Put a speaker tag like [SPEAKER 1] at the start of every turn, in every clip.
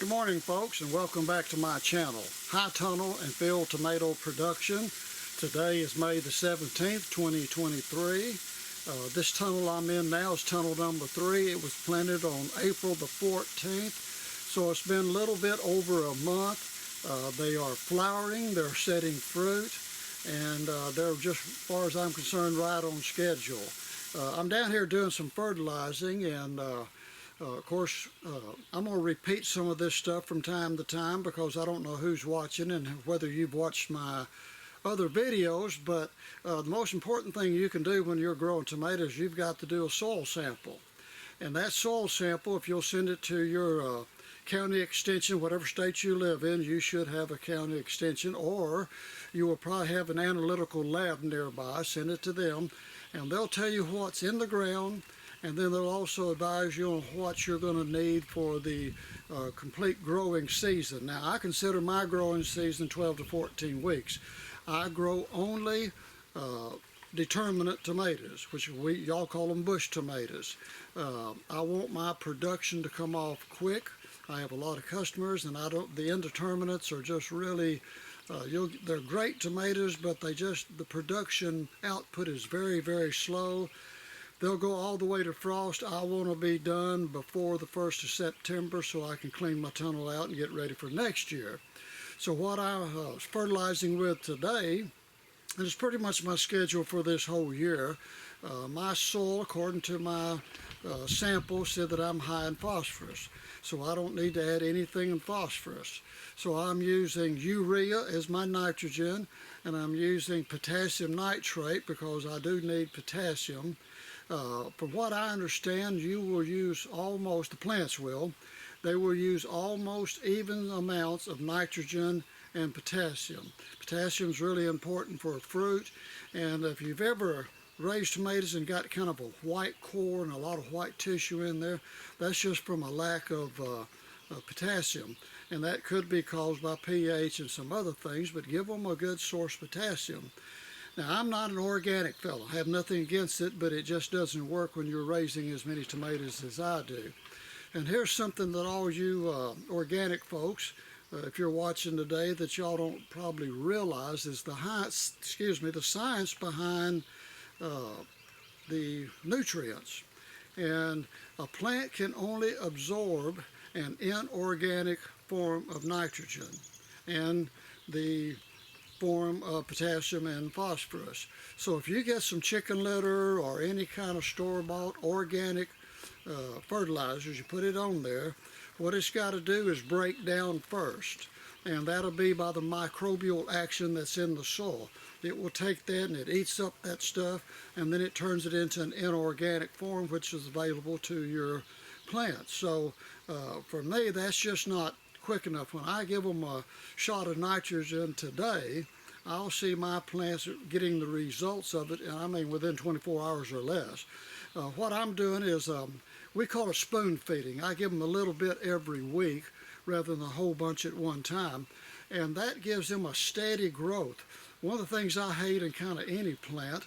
[SPEAKER 1] Good morning, folks, and welcome back to my channel, High Tunnel and Field Tomato Production. Today is May the 17th, 2023. This tunnel I'm in now is tunnel number 3. It was planted on April the 14th, so it's been a little bit over a month. They are flowering, they're setting fruit, and they're, just as far as I'm concerned, right on schedule. I'm down here doing some fertilizing, and of course, I'm going to repeat some of this stuff from time to time because I don't know who's watching and whether you've watched my other videos, but the most important thing you can do when you're growing tomatoes, you've got to do a soil sample. And that soil sample, if you'll send it to your county extension, whatever state you live in, you should have a county extension, or you will probably have an analytical lab nearby. Send it to them, and they'll tell you what's in the ground, and then they'll also advise you on what you're going to need for the complete growing season. Now, I consider my growing season 12 to 14 weeks. I grow only determinate tomatoes, which y'all call them bush tomatoes. I want my production to come off quick. I have a lot of customers, and the indeterminates are just really, they're great tomatoes, but the production output is very, very slow. They'll go all the way to frost. I want to be done before the 1st of September so I can clean my tunnel out and get ready for next year. So what I was fertilizing with today is pretty much my schedule for this whole year. My soil, according to my sample, said that I'm high in phosphorus, so I don't need to add anything in phosphorus. So I'm using urea as my nitrogen, and I'm using potassium nitrate because I do need potassium. From what I understand, you will use almost, the plants will, they will use almost even amounts of nitrogen and potassium. Potassium is really important for a fruit, and if you've ever raised tomatoes and got kind of a white core and a lot of white tissue in there, that's just from a lack of potassium, and that could be caused by pH and some other things, but give them a good source of potassium. Now, I'm not an organic fellow. I have nothing against it, but it just doesn't work when you're raising as many tomatoes as I do. And here's something that all you organic folks, if you're watching today, that y'all don't probably realize is the science behind the nutrients. And a plant can only absorb an inorganic form of nitrogen and the form of potassium and phosphorus. So if you get some chicken litter or any kind of store-bought organic fertilizers, you put it on there, what it's got to do is break down first, and that'll be by the microbial action that's in the soil. It will take that and it eats up that stuff, and then it turns it into an inorganic form which is available to your plants. So for me, that's just not quick enough. When I give them a shot of nitrogen today, I'll see my plants getting the results of it, and I mean within 24 hours or less. What I'm doing is, we call it spoon feeding. I give them a little bit every week rather than a whole bunch at one time, and that gives them a steady growth. One of the things I hate in kind of any plant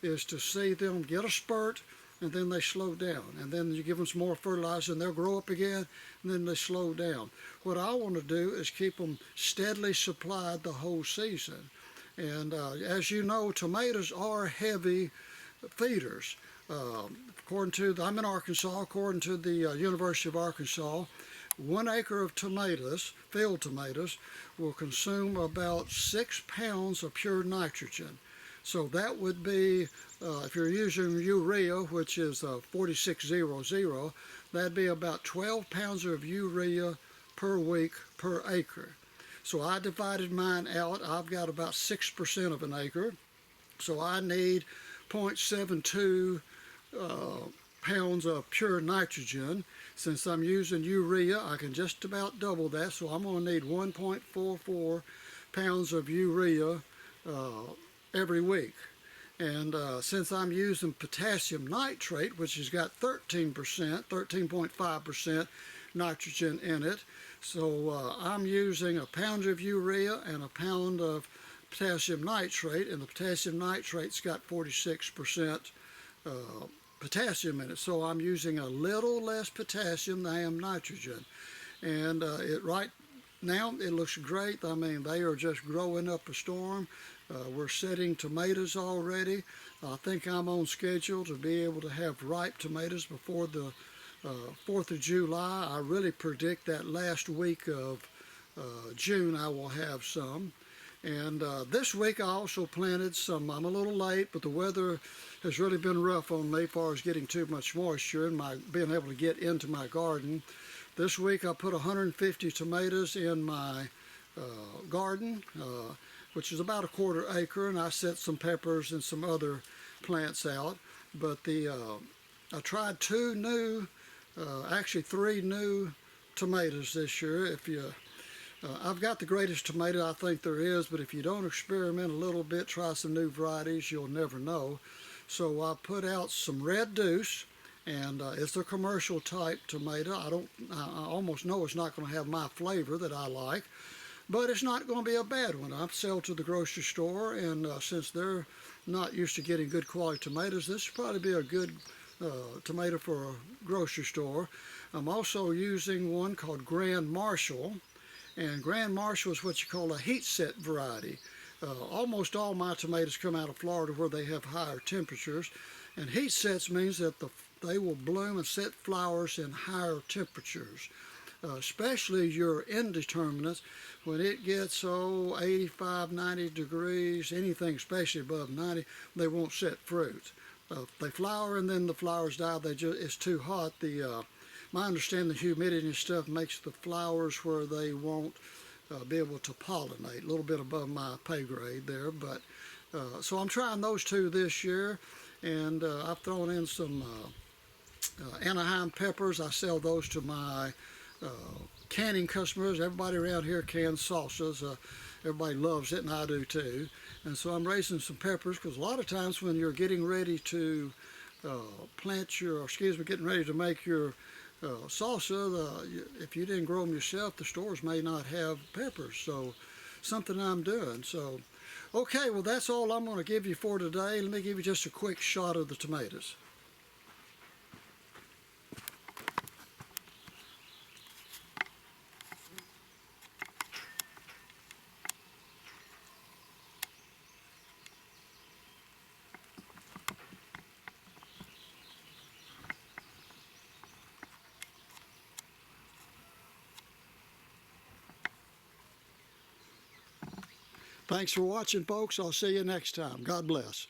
[SPEAKER 1] is to see them get a spurt and then they slow down, and then you give them some more fertilizer and they'll grow up again, and then they slow down. What I want to do is keep them steadily supplied the whole season. And as you know, tomatoes are heavy feeders. I'm in Arkansas. According to the University of Arkansas, 1 acre of tomatoes, field tomatoes, will consume about 6 pounds of pure nitrogen. So that would be, if you're using urea, which is 4600, that'd be about 12 pounds of urea per week per acre. So I divided mine out. I've got about 6% of an acre, so I need 0.72 pounds of pure nitrogen. Since I'm using urea, I can just about double that, so I'm going to need 1.44 pounds of urea every week. And since I'm using potassium nitrate, which has got 13.5% nitrogen in it, so I'm using a pound of urea and a pound of potassium nitrate, and the potassium nitrate's got 46% potassium in it. So I'm using a little less potassium than I am nitrogen. and right now it looks great. I mean, they are just growing up a storm. We're setting tomatoes already. I think I'm on schedule to be able to have ripe tomatoes before the 4th of July. I really predict that last week of June I will have some. And this week I also planted some. I'm a little late, but the weather has really been rough on me as far as getting too much moisture and being able to get into my garden. This week I put 150 tomatoes in my garden, which is about a 1/4 acre, and I set some peppers and some other plants out. But I tried actually three new tomatoes this year. I've got the greatest tomato I think there is, but if you don't experiment a little bit, try some new varieties, you'll never know. So I put out some Red Deuce, and it's a commercial type tomato. I almost know it's not going to have my flavor that I like, but it's not going to be a bad one. I sell to the grocery store, and since they're not used to getting good quality tomatoes, this would probably be a good tomato for a grocery store. I'm also using one called Grand Marshal, and Grand Marshal is what you call a heat set variety. Almost all my tomatoes come out of Florida where they have higher temperatures, and heat sets means that they will bloom and set flowers in higher temperatures. Especially your indeterminates, when it gets 85, 90 degrees, anything especially above 90, they won't set fruit. They flower and then the flowers die. It's too hot. My understanding, the humidity and stuff makes the flowers where they won't be able to pollinate. A little bit above my pay grade there, but so I'm trying those two this year, and I've thrown in some Anaheim peppers. I sell those to my canning customers. Everybody around here cans salsas. Everybody loves it, and I do too. And so I'm raising some peppers, because a lot of times when you're getting ready to getting ready to make your salsa, if you didn't grow them yourself, the stores may not have peppers. So something I'm doing. So okay, well, that's all I'm going to give you for today. Let me give you just a quick shot of the tomatoes. Thanks for watching, folks. I'll see you next time. God bless.